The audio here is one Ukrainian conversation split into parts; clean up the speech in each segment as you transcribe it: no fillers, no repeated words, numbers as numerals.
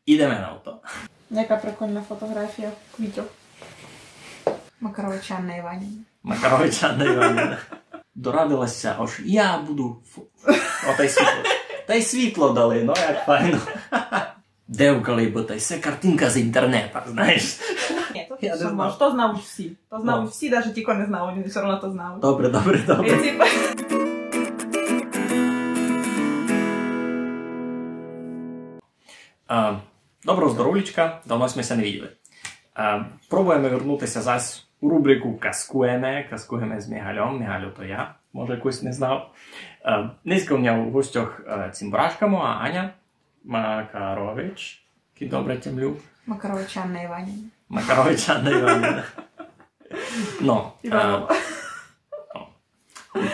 Ідемо на авто. Яка прикольна фотографія квітів. Макарович Анна Іванівна. Макарович Анна Іванівна. Дорадилася, аж я буду... О, та й світло дали, ну як файно. Девкали, бо та й це картинка з інтернету, знаєш. Ні, то я не знав. То знав всі. То знав всі, навіть ті, кого не знав, вони все одно то знали. Добре. Доброго здоров'ячка, давно ми се не виділи. Пробуємо вернутися зась у рубрику Казкуємо з Мігальом. Мігальо то я, може якось не знав. Днеска у мене в гостях Цимбрашка моя, Аня Макарович. Ки добре темлю. Макарович Анна Іванівна. Макарович Анна Іванівна. Ну,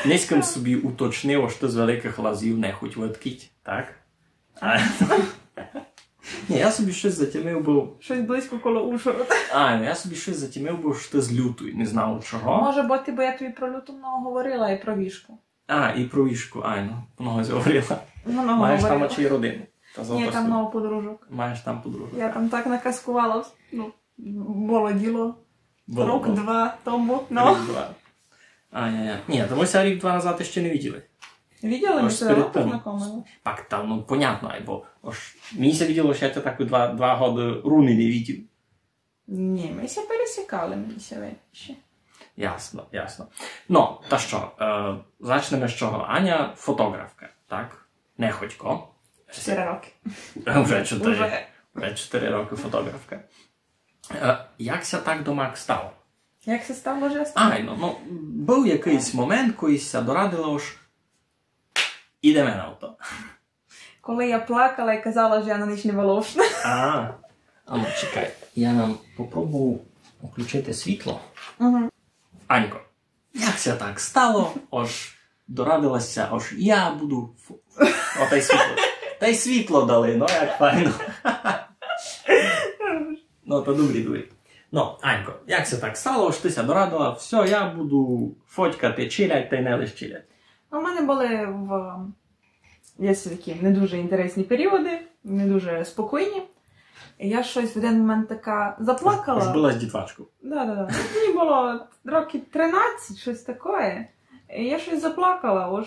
днеска собі уточнив, що з великих лазів не хоть відкить, так? Ні, я собі щось затямив був... Щось близько коло Ужгорода. Я собі щось затямив був, що з лютою, не знав чого. Може бути, бо я тобі про люту много говорила і про вішку. І про вішку, много говорила. Много Маєш говорила. там очі родину. Ні, там много подружок. Маєш там подружок. Я там так накаскувала, було діло. Рок-два тому. Рік-два. Ні, тому ся рік-два назад ще не виділи. Виділи, ми себе познайомили? Так, там, ну, понятно, бо мені се виділо, що я тебе так 2 годи руни не видів. Ні, ми се пересікали, мені се ще. Ясно. Ну, та що, зачнемо з чого. Аня фотографка, так? Неходько. 4 роки. Вже 4 роки фотографка. Як ся так до Мак стало? Як се стало вже? Був якийсь момент, коли ся дорадила, аж ідемо на авто. Коли я плакала і казала, що я на ніч не волошна. Ну, чекай, я нам попробую включити світло. Анько, як це так стало, аж дорадилася, аж я буду... О, та й світло дали, ну як файно. Ну, то добрі. Ну, Анько, як це так стало, аж ти ся дорадила, все, я буду фоткати, чилять, та й не лиш чилять. У мене були є такі не дуже інтересні періоди, не дуже спокійні. І я щось в один момент така заплакала. Аж була з дітвачкою. Да. Мені було років 13, щось таке. І я щось заплакала,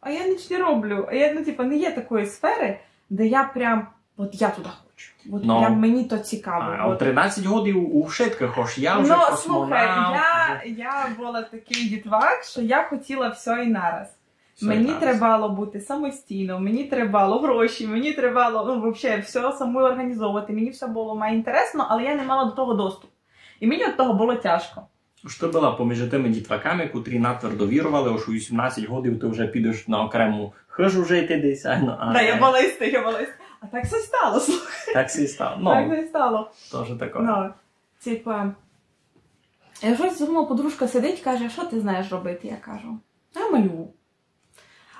а я ніч не роблю. А я, не є такої сфери, де я прям, я туди хочу. Прям мені то цікаво. А у 13 років у вшитках, я вже космонавт. Слухай, я була такий дітвак, що я хотіла все і нараз. Мені треба бути самостійно, мені треба гроші, мені треба взагалі все самою організовувати. Мені все було інтересно, але я не мала до того доступу. І мені від того було тяжко. Що була поміж тими дітваками, котрі натвердо вірували, що у 18 років ти вже підеш на окрему хижу жити десь. Я була із тих. А так все стало, слухай. Так все стало. Так все стало. Тоже таке. Я щось зі мною подружка сидить, каже, що ти знаєш робити? Я кажу, я малюю.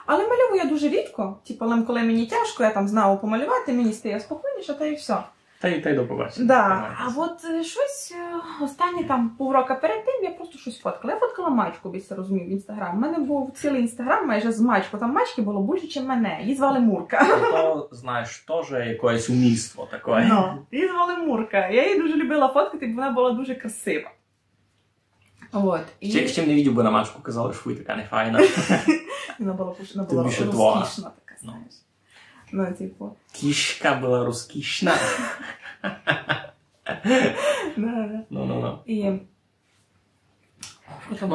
Але малюю я дуже рідко. Коли мені тяжко, я там знала помалювати, мені стає спокійніше, та і все. Та й до побачення. Да. А от щось останні півроку перед тим я просто щось фоткала. Я фоткала мачку, би розумів, в Інстаграм. У мене був цілий Інстаграм майже з мачку. Там мачки було більше, ніж мене. Її звали Мурка. То, знаєш, теж якесь умільство таке. Її звали Мурка. Я її дуже любила фоткати, бо вона була дуже красива. Ще чим не видів, бо на мачку казали, що така не файна. Вона була розкішна така, знаєш. Кішка була розкішна.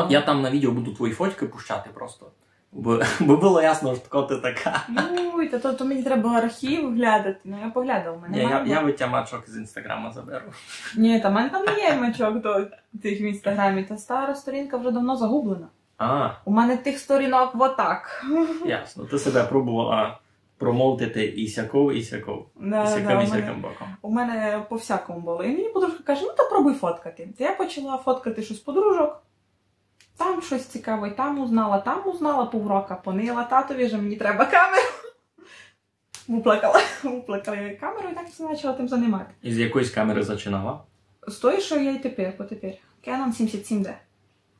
Я там на відео буду твої фотки пущати просто. Бо було ясно, що ти така. То мені треба архів глядати. Я поглядав. Я витя мачок з Інстаграма заберу. Ні, та в мене там не є мачок до тих в Інстаграмі. Та стара сторінка вже давно загублена. У мене тих сторінок отак. Ясно. Ти себе пробувала промовтити і сяков, і сяков. І сяком боком. У мене по всякому було. І мені подружка каже, то пробуй фоткати. Я почала фоткати щось подружок. Там щось цікаве, там узнала півроку, понила татові, що мені треба камеру. Виплакала я камеру і так все почала тим займати. І з якоїсь камери починала? З тої, що я і потепер. Canon 77D.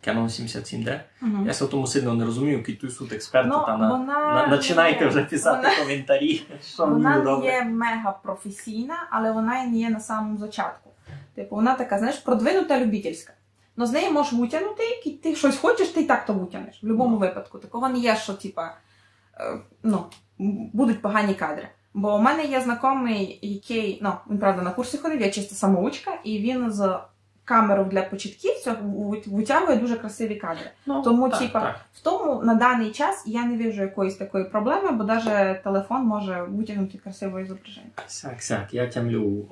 Canon 77D. Мгм. Я се в тому сильно не розумію, які тут суть експерти, Ну, та вона починайте не- вже писати вона- коментарі, що Вона буде не добре. є мега професійна, але вона і не є на самому зачатку. Типу, вона така, знаєш, продвинута любительська. Но з неї можеш витягнути, і ти щось хочеш, ти і так то витягнеш. В будь-якому випадку. Такого не є, що, типа, будуть погані кадри. Бо у мене є знайомий, який, він, правда, на курси ходив, я чисто самоучка, і він з камерою для початківців витягує дуже красиві кадри. Тому, в тому на даний час я не вижу якоїсь такої проблеми, бо навіть телефон може витягнути красиве зображення. Сяк, я тямлю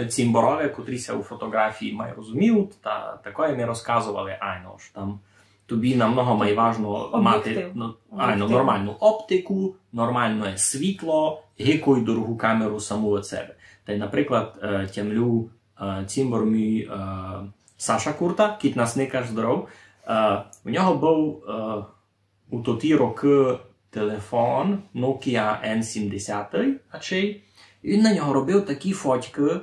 цімборове, котріся у фотографії май розуміють, та такое ми розказували, що там тобі намного май важно мати нормальну оптику, нормальне світло, гіку й дорогу камеру саму від себе. Та й, наприклад, тямлю цімбор мій Саша Курта, кіт нас никаш здоров. У нього був у тоті роки телефон Nokia N70, і він на нього робив такі фотки,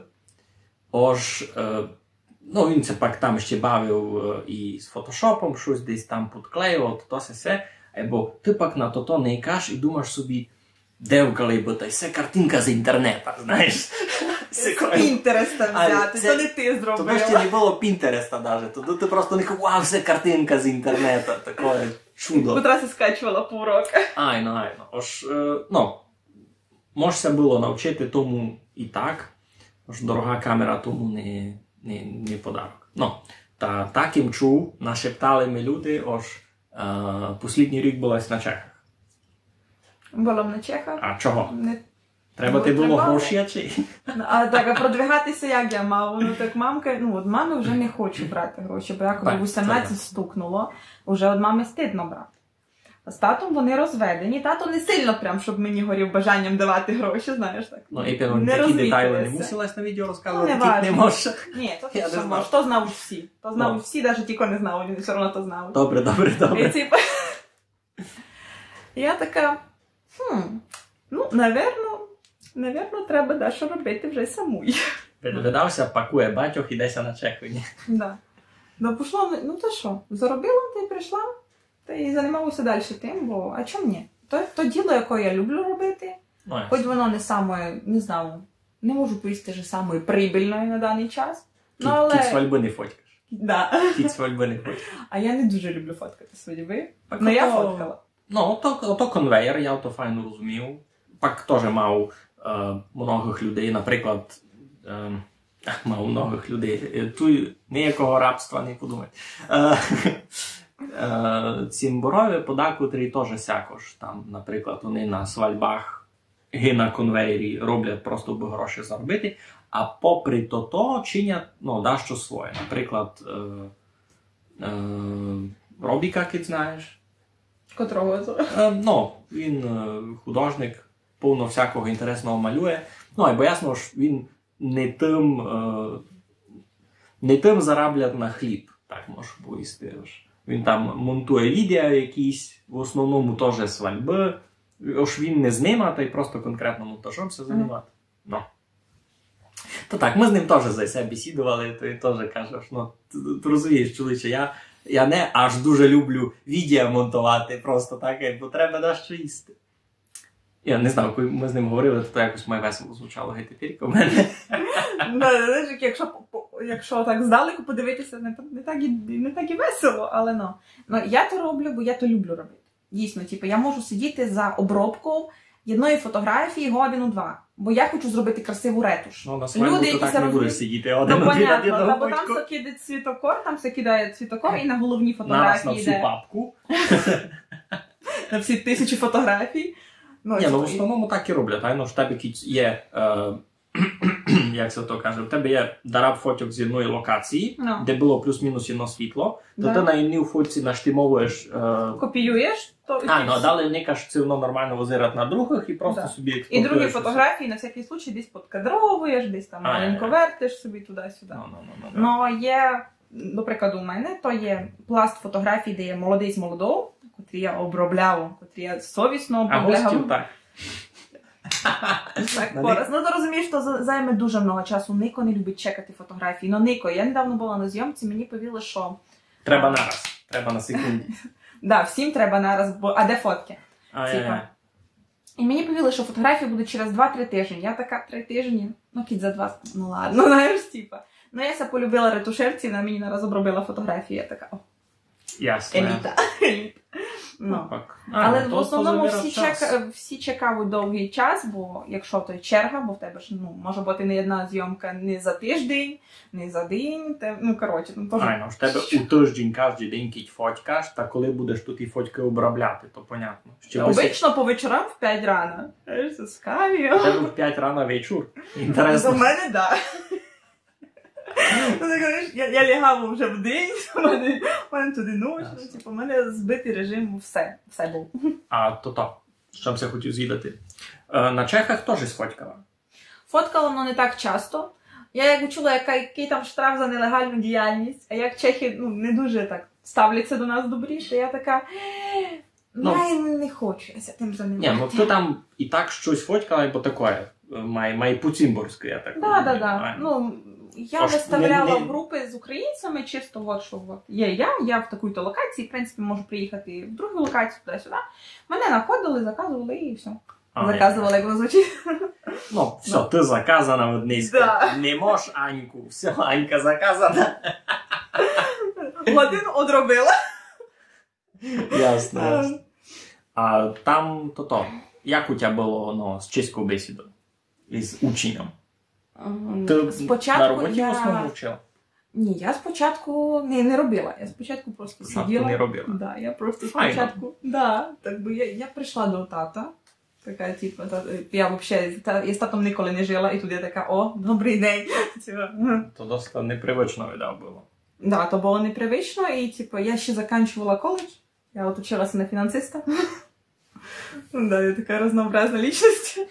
він це пак там ще бавив і з фотошопом, щось десь там підклеював, то все, або ти пак на то не ікаш і думаєш собі, девкали, бо та це картинка з інтернету, знаєш. З Пінтереста взяти, то не ти зробив. Тобто ще не було Пінтереста навіть, то ти просто не казав, вау, це картинка з інтернету, таке чудо. Котра се скачувала по урока. Айно. Можеся було навчити тому і так, ож дорога камера тому не подарок. Та таким чув, нашептали ми люди, послідній рік була на Чехах. Була на Чехах. А чого? Треба ти було гроші, чи? А продвигатися як я мав? Так мамка, від мами вже не хочу брати гроші, бо як 18 стукнуло, вже від мами стидно брати. З татом вони розведені. Тато не сильно прям, щоб мені горів бажанням давати гроші, знаєш так. Такі деталі не мусилась на відео розказувати, не можеш. Ні, то ти що можеш. То знають всі. То знають всі, навіть ті, кого не знали, вони все одно то знають. Добре. Я така, навірно, треба дещо робити вже самій. Видався, пакує батьох, ідеся на Чехові. Так. Пішло, то що, заробила, та й прийшла. Та й займалася далі тим, бо, а чому ні? То діло, яке я люблю робити, хоч воно не саме, не знаю, не можу повісти, що самою прибильною на даний час. Кіт свальби не фоткаєш. Да. Кіт свальби не фоткаєш. А я не дуже люблю фоткати свадьби, але я фоткала. То конвейер, я то файно розумів. Пак теж мав многих людей, наприклад, тут ніякого рабства не подумай. Цімборові котрі теж сякож. Там, наприклад, вони на свадьбах на конвейері роблять просто би гроші заробити, а попри то чинять, дещо своє. Наприклад, Робіка, кіт знаєш? Котрого? Він художник, повно всякого інтересного малює. Бо ясно ж, він не тим зароблять на хліб, так можу повісти. Він там монтує відео якісь, в основному теж свадьби. Він не знима, та й просто конкретно монтажом все займати. То так, ми з ним теж за себе бесідували, то він теж каже, ти розумієш, чоловіче, я не аж дуже люблю відео монтувати, просто так, бо треба дещо їсти. Я не знаю, коли ми з ним говорили, то якось має весело звучало геть-пірка в мене. Якщо так здалеку подивитися, не так і весело, але я то роблю, бо я то люблю робити. Дійсно, я можу сидіти за обробкою одної фотографії годину-два, бо я хочу зробити красиву ретуш. На свадьбу ти так не будеш сидіти один-дві на понятно, бо там все кидає цвітокор, і на головній фотографії йде. На всю папку. На всі 1000 фотографій. В основному так і роблять. В тебе є, як це то каже, в тебе є дараб фоток з одної локації, де було плюс-мінус одно світло, то ти на одній фотці наштимовуєш... Копіюєш. А далі не кажеш, це воно нормально визирати на других і просто собі експортуєш. І другі фотографії на всякий случай десь подкадровуєш, десь там маленько вертиш собі туди-сюди. Є, до прикладу, у мене, то є пласт фотографій, де є молодий з молодого, котрі я обробляла, котрі я совісно обробляла. А гостів так. Так, пораз. Ну, ти розумієш, що займе дуже много часу. Нико не любить чекати фотографії. Ну, Нико, я недавно була на зйомці, мені повіли, що... Треба нараз. Треба на секунді. Да, всім треба нараз, бо... А де фотки? Типа. І мені повіли, що фотографії будуть через 2-3 тижні. Я така, 3 тижні? Ну, кіт за 2, ну ладно, знаєш, типа. Ну, я ся полюбила ретушерці, на мені нараз обробила фотографії, я така, о. Ясно. Еліта. Ну. Але в основному всі чекають довгий час, бо якщо то й черга, бо в тебе ж, ну, може бути не одна зйомка не за тиждень, не за день, ну, коротше. Ну, Айно, в тебе у тиждень кожен день кіть фоткаш, та коли будеш тут і фотки обробляти, то понятно. Обично по вечорам в 5 рано. Це скаві. У тебе в 5 рано вечір. Інтересно. До мене, да. Я лягав вже в день, у мене туди ночі, у мене збитий режим, все був. А то, що я хотів з'їдати. На Чехах теж сфоткала? Фоткала, але не так часто. Я як чула, який там штраф за нелегальну діяльність, а як чехи не дуже так ставляться до нас добрі, то я така, я не хочу, я тим займатися. Ні, ти там і так щось фоткала, бо таке, має по-цимборськи, я так розумію. Да. Ну, я виставляла в групи з українцями, чисто от, що от, є я в такій-то локації, в принципі, можу приїхати в другу локацію, туди-сюди. Мене знаходили, заказували і все. Заказували, як воно звучить. Ну, все, ти заказана в одній Не можеш Аньку, все, Анька заказана. Годину одробила. Ясно. А там, як у тебе було з чеською бесідою? Із учнем? Ти спочатку на роботі в основному вчила? Ні, я спочатку не робила. Я спочатку просто сиділа. Не робила? Да, я просто спочатку... Да, так би я прийшла до тата. Така, типу, я взагалі з татом ніколи не жила, і тут я така, о, добрий день. То досить непривично видав було. Да, то було непривично, і типу, я ще закінчувала коледж. Я от училася на фінансиста. Да, я така разнообразна лічність.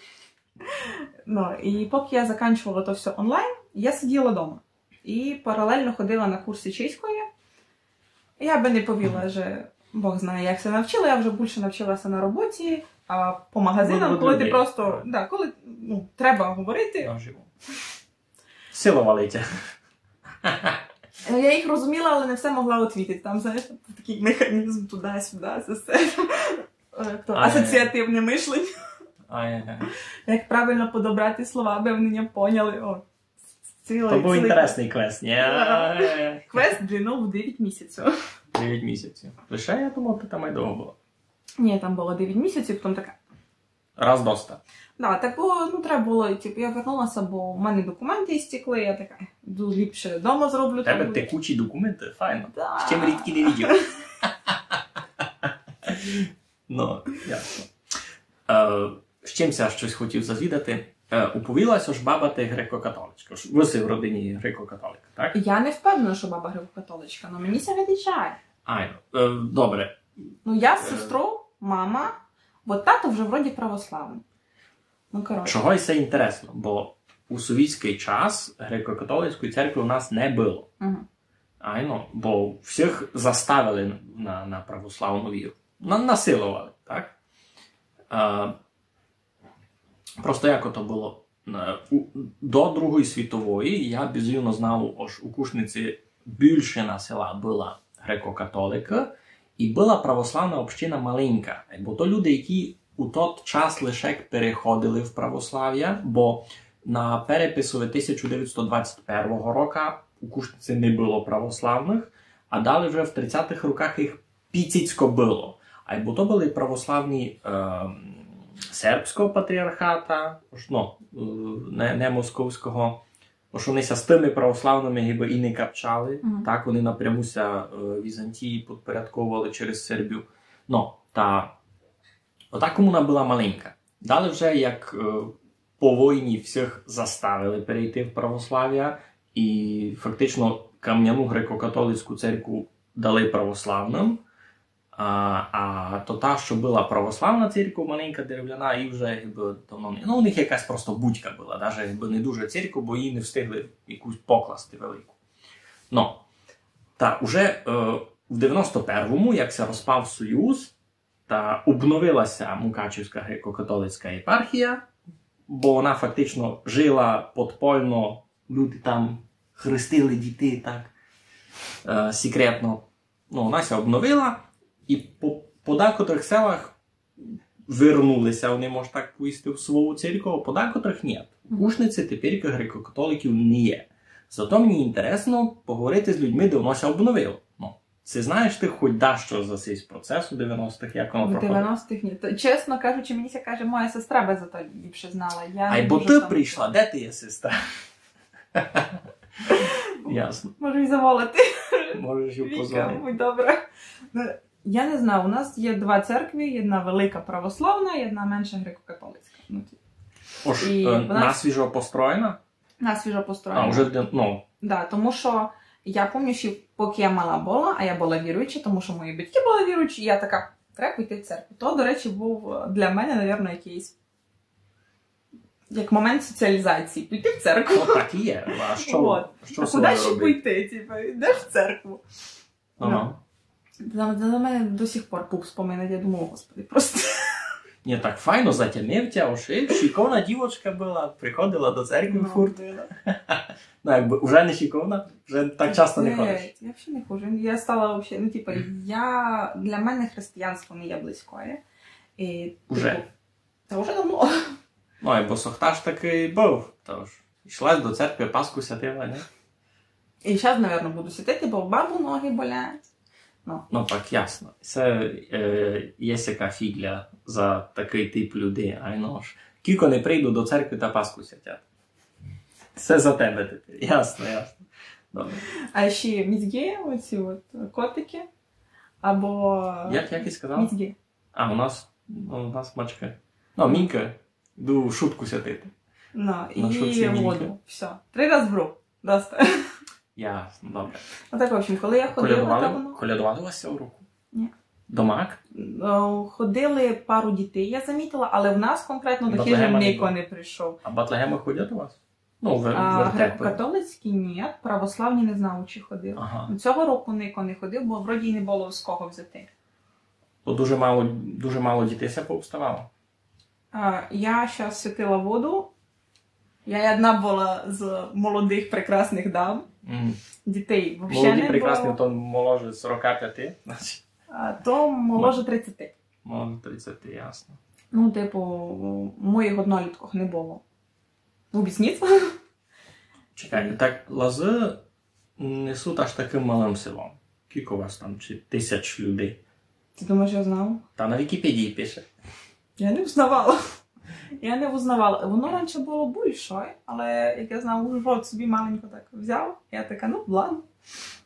Ну, і поки я закінчувала то все онлайн, я сиділа вдома. І паралельно ходила на курси чеської. Я би не повіла, що Бог знає, як це навчила. Я вже більше навчилася на роботі, а по магазинам, коли ти просто... Да, коли треба говорити. Силували тя. Я їх розуміла, але не все могла відповідати. Там, знаєш, такий механізм туди-сюди, це все. Асоціативне мишлення. Як правильно подобрати слова, аби вони не поняли. То був інтересний квест, ні? Квест длиною в 9 місяців. 9 місяців. Лише, я думав, ти там і довго було. Ні, там було 9 місяців, потім така. Раз доста. Да, так було, треба було, типу, я вернулася, бо в мене документи істекли, я така, ліпше вдома зроблю. Тебе текучі документи, файно. Да. З чим рідкі не відео. Ну, ясно. З чимся щось хотів зазвідати. Уповілася ж баба ти греко-католичка. Ви си в родині греко-католика, так? Я не впевнена, що баба греко-католичка, але мені це відрізняє. Добре. Ну, я з сестру, мама, бо тато вже вроді православний. Ну, коротше. Чого і це інтересно, бо у совєтський час греко-католицької церкви у нас не було. Бо всіх заставили на православну віру. Насилували, так? Просто як ото було? До Другої світової я безумно знав, що у Кушниці більшина села була греко-католика і була православна община маленька. Бо то люди, які у той час лише переходили в православ'я, бо на перепису 1921 року у Кушниці не було православних, а далі вже в 30-х роках їх піціцько було. Бо то були православні сербського патріархата, не московського, що вони з тими православними і не капчали. Так, вони напрямуся Візантії підпорядковували через Сербію. Ота комуна була маленька. Далі вже, як по війні всіх заставили перейти в православ'я, і фактично кам'яну греко-католицьку церкву дали православним, а то та, що була православна церква, маленька дерев'яна, і вже давно не... у них якась просто будька була, навіть не дуже церква, бо її не встигли якусь покласти велику. Та уже в 91-му, як се розпав Союз, та обновилася Мукачівська греко-католицька єпархія, бо вона фактично жила подпольно, люди там хрестили дітей так секретно. Ну, вона ся обновила, і по декотрих селах вернулися, вони, може так повісти, в свою церкву, а по декотрих ні. Кушниці тепер греко-католиків не є. Зато мені інтересно поговорити з людьми, де воно ся обновило. Ну, це знаєш ти хоч дещо за цей процес у 90-х, як воно проходило? В 90-х ні. Чесно кажучи, мені ся каже, моя сестра би зато ліпше знала. Ай, бо ти прийшла, де ти є сестра? Ясно. Можу й заволити. Можеш її позвонити. Будь добре. Я не знаю, у нас є два церкви, одна велика православна і одна менша греко-католицька. Ож, насвіжо построєна? Насвіжо построєна. А, вже, ну. Да, тому що я пам'ятаю, що поки я мала була, а я була віруюча, тому що мої батьки були віруючі, і я така, треба йти в церкву. То, до речі, був для мене, напевно, якийсь як момент соціалізації. Піти в церкву. Ну, так і є. А що, от. що а куди ще пойти? Типу, йдеш в церкву. Ага. За мене до сих пор пуп споминає, я думаю, господи, просто... Ні, так файно затямив тя уши. Шиковна дівочка була, приходила до церкви в фурт. Ну, якби, вже не шиковна, вже так часто не ходиш. Я взагалі не ходжу. Я стала взагалі, ну, типу, для мене християнство не є близькое. І, уже? Типу, та вже давно. Ну, бо Сохташ такий був, тож йшла до церкви, Пасху святила, не? І зараз, мабуть, буду святити, бо в бабу ноги болять. Ну, так, ясно. Це є яка фігля за такий тип людей, айно ж. Кілько не прийду до церкви та Пасху святять. Це за тебе тепер. Ясно, ясно. Добре. А ще мізги, оці от котики, або... Як і сказав? Мізги. А, у нас мачка. Ну, Мінька, йду шутку святити. Ну, і воду. Все. 3 рази в руку. Доста. Ясно, добре. Ну так, в общем, коли я ходила... Колядували вас цього року? Ні. Домак? Ходили пару дітей, я замітила, але в нас конкретно до хижин ніхто не прийшов. А Батлегеми ходять у вас? Ну, греко-католицькі ні, православні не знаю, чи ходив. Ага. Цього року ніхто не ходив, бо вроді не було з кого взяти. То дуже мало дітей ся повставало? Я зараз святила воду. Я одна була з молодих прекрасних дам. Дітей взагалі не було. Молоді прекрасні, то моложе 45, значить. То моложе 30. Моложе 30, ясно. Ну, типу, моїх однолітків не було. Об'ясніть? Чекай, так Лази несуть аж таким малим селом. Кілько у вас там? Чи 1000 людей? Ти думаєш, я знав? Та на Вікіпедії пише. Я не взнавала. Воно раніше було більше, але, як я знав, уже собі маленько так взяв. Я така, ну, ладно.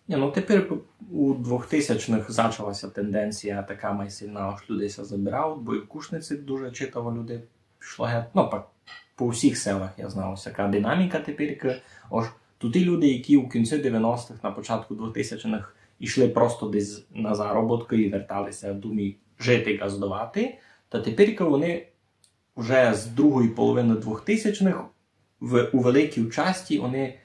Ні, ну тепер у 2000-х почалася тенденція така майсильна, аж людей ся забирав, бо і в Кушниці дуже читаво людей пішло геть. Ну, по всіх селах я знав, яка динаміка тепер. Ось тут і люди, які у кінці 90-х, на початку 2000-х йшли просто десь на заробітки і верталися в думі жити і газдувати, та тепер вони вже з другої половини 2000-х у великій часті вони,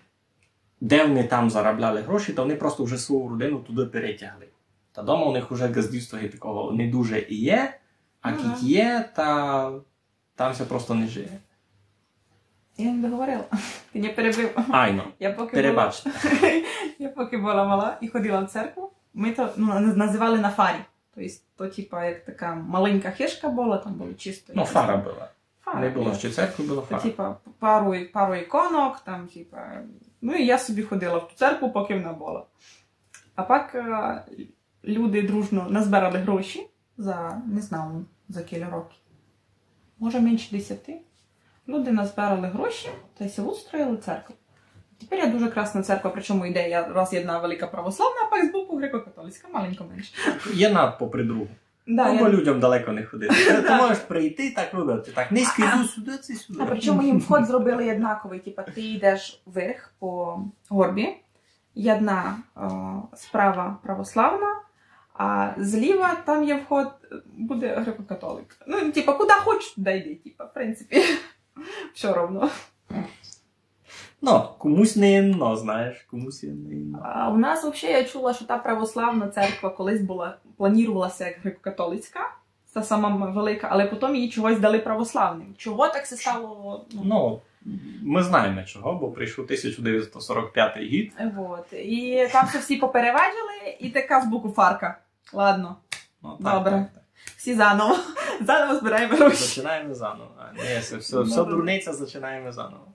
де вони там заробляли гроші, то вони просто вже свою родину туди перетягли. Та дома у них вже газдівство такого не дуже і є, а кіт є, та там все просто не живе. Я не договорила. Ти не перебив. Айно, перебачте. Я поки була мала і ходила в церкву, ми то називали на фарі. Тобто, типа, як така маленька хишка була, там були чисто... Ну, фара була. Не було ще церкви, було фара. Типа, пару іконок, там, типа... Ну, і я собі ходила в ту церкву, поки вона була. А пак люди дружно назбирали гроші за, не знаю, за кілька років. Може, менше 10. Люди назбирали гроші та й село строїли церкву. Тепер є дуже красна церква, причому йде раз одна велика православна, а пак збоку греко-католицька, маленько менше. Є над попри другу. Да, бо людям далеко не ходити. Ти можеш прийти так робити. Так, низько йду сюди, це сюди. А причому їм вход зробили однаковий. Типа, ти йдеш вверх по горбі, одна справа православна, а зліва там є вход, буде греко-католик. Ну, типа, куди хочеш, туди йди, типа, в принципі, все равно. Ну, комусь не інно, знаєш, комусь не інно. А у нас взагалі я чула, що та православна церква колись була, планувалася як греко-католицька та сама велика, але потім її чогось дали православним. Чого так це стало? Ну, ми знаємо чого, бо прийшов 1945 рік. Вот. І там все всі попереваджили, і така з боку фарка. Ладно, Ну, добре. Так. Всі заново. Заново збираємо гроші. Починаємо заново. Ні, все дурниця, починаємо заново.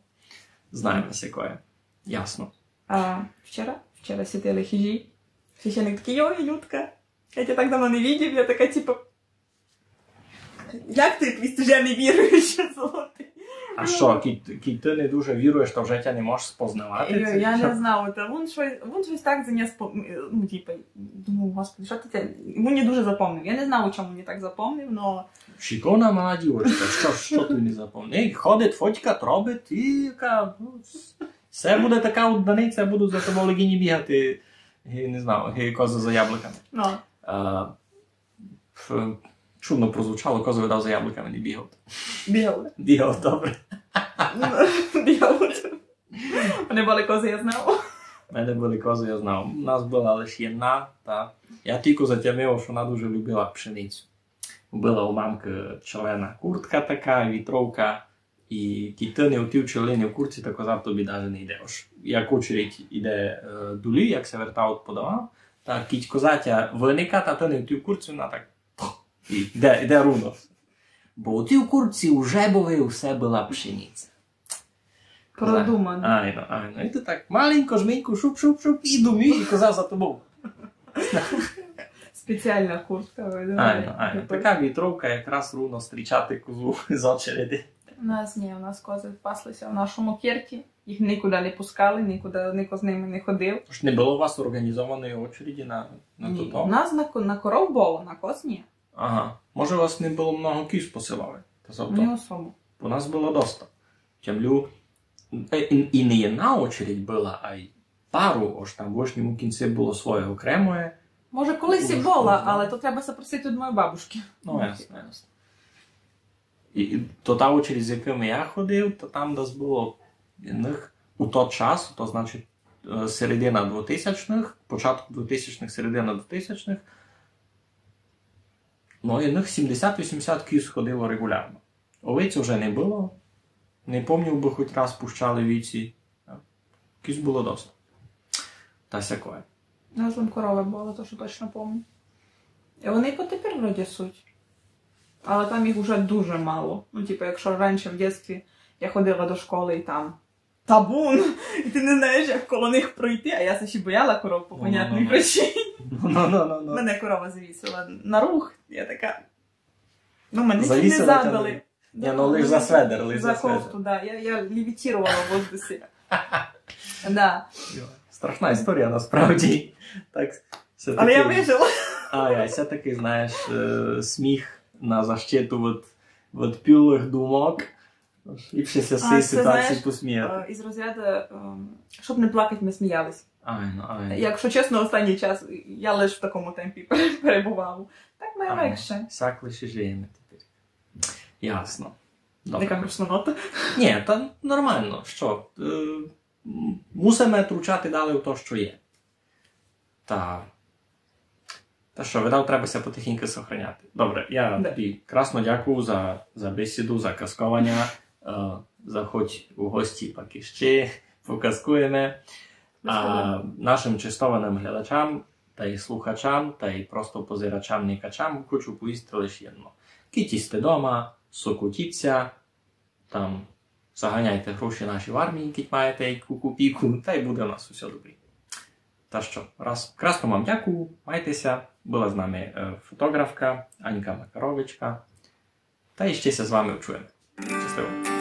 Знаємо, якое. Ясно. А вчора сиділи хижі. Священник такий, ой, Людка, я тебе так давно не видів, я така, типу, як ти, якщо вже не віруєш, золотий? А що, кіть ти не дуже віруєш, то вже тебе не можеш спознавати? Я не знав, він щось так заніс, ну, типу, думаю, господи, що ти, він не дуже запомнив. Я не знав, у чому він так запомнив, но... Шикона мала дівочка, що ти не запомнив? Ходить, фотькать, робить і яка, все буде така одиниця, будуть за тобою легіні бігати, не знаю, кози за яблуками. Чудно прозвучало, кози видав за яблуками, не бігав. Бігали. Бігав, добре. Бігали. Вони були кози, я знав. У мене були кози, я знав. У нас була лише одна, та я тільки затямив, що вона дуже любила пшеницю. Була у мамки червона куртка така, вітровка, і кітини у тій червоній куртці, то коза тобі навіть не йдеш. Як очередь іде дулі, як се вертаут подавав, та кіть козатя виника, та не у тій куртці, вона так іде руно. Бо у тій куртці у жебові все була пшениця. Продумано. Айно. І ти так маленько, жменько, шуп-шуп-шуп, і думі, і коза за тобою. Спеціальна куртка. Айно. Така вітровка якраз руно зустрічати козу з очереди. У нас кози паслися в нашому керті. Їх нікуди не пускали, ніко з ними не ходив. Тож не було у вас організованої очереді на то? У нас на коров було, на коз ні. Ага. Може у вас не було много кіз посилали? Не особо. У нас було доста. Тямлю. І не одна очередь була, а й пару, аж там в верхньому кінці було своє окреме. Може колись і була, але то треба запросити від моєї бабушки. Ну, ясно. І то та очередь, з якими я ходив, то там десь було у той час, то значить середина 2000-х, початок 2000-х, середина 2000-х, ну, і них 70-80 кіз ходило регулярно. Овиць вже не було. Не пам'ятаю, би хоч раз пущали віці. Кіз було досить. Та сякое. У нас там корови було, то що точно пам'ятаю. І вони і потепер вроді суть. Але там їх вже дуже мало. Ну, типу, якщо раніше в дитинстві я ходила до школи і там табун, і ти не знаєш, як коло них пройти, а я ще бояла коров по понятній причині. Мене корова завісила на рух, я така... Ну, мене ще не задали. Ні, ну лиш за сведер, за кофту, да. Я левітірувала в воздусі. Да. Страшна історія, насправді. Але я вижила. Все-таки, знаєш, сміх на защиту від пілих думок. Ліпше з цієї ситуації посміяти. Із розряду, щоб не плакати, ми сміялись. Айно. Якщо чесно, останній час я лише в такому темпі перебував. Так має легше. Сяк лише живемо тепер. Ясно. Яка грустнота? Ні, та нормально. Що? Мусимо тручати далі в те, що є. Та що, видав, требася потихеньку сохраняти. Добре, я тобі красно дякую за бесіду, за казковання. Заходь у гості поки ще, показкуємо. Нашим чистованим глядачам, та й слухачам, та й просто позирачам, никачам хочу повісти лише одно. Кітісте дома, сокутіться, там заганяйте гроші наші в армії, кіть маєте куку-піку, та й буде у нас усе добре. Та що, красно вам дякую, майтеся, була з нами фотографка Анька Макаровичка, та і ще з вами вчуємо. Щасливо!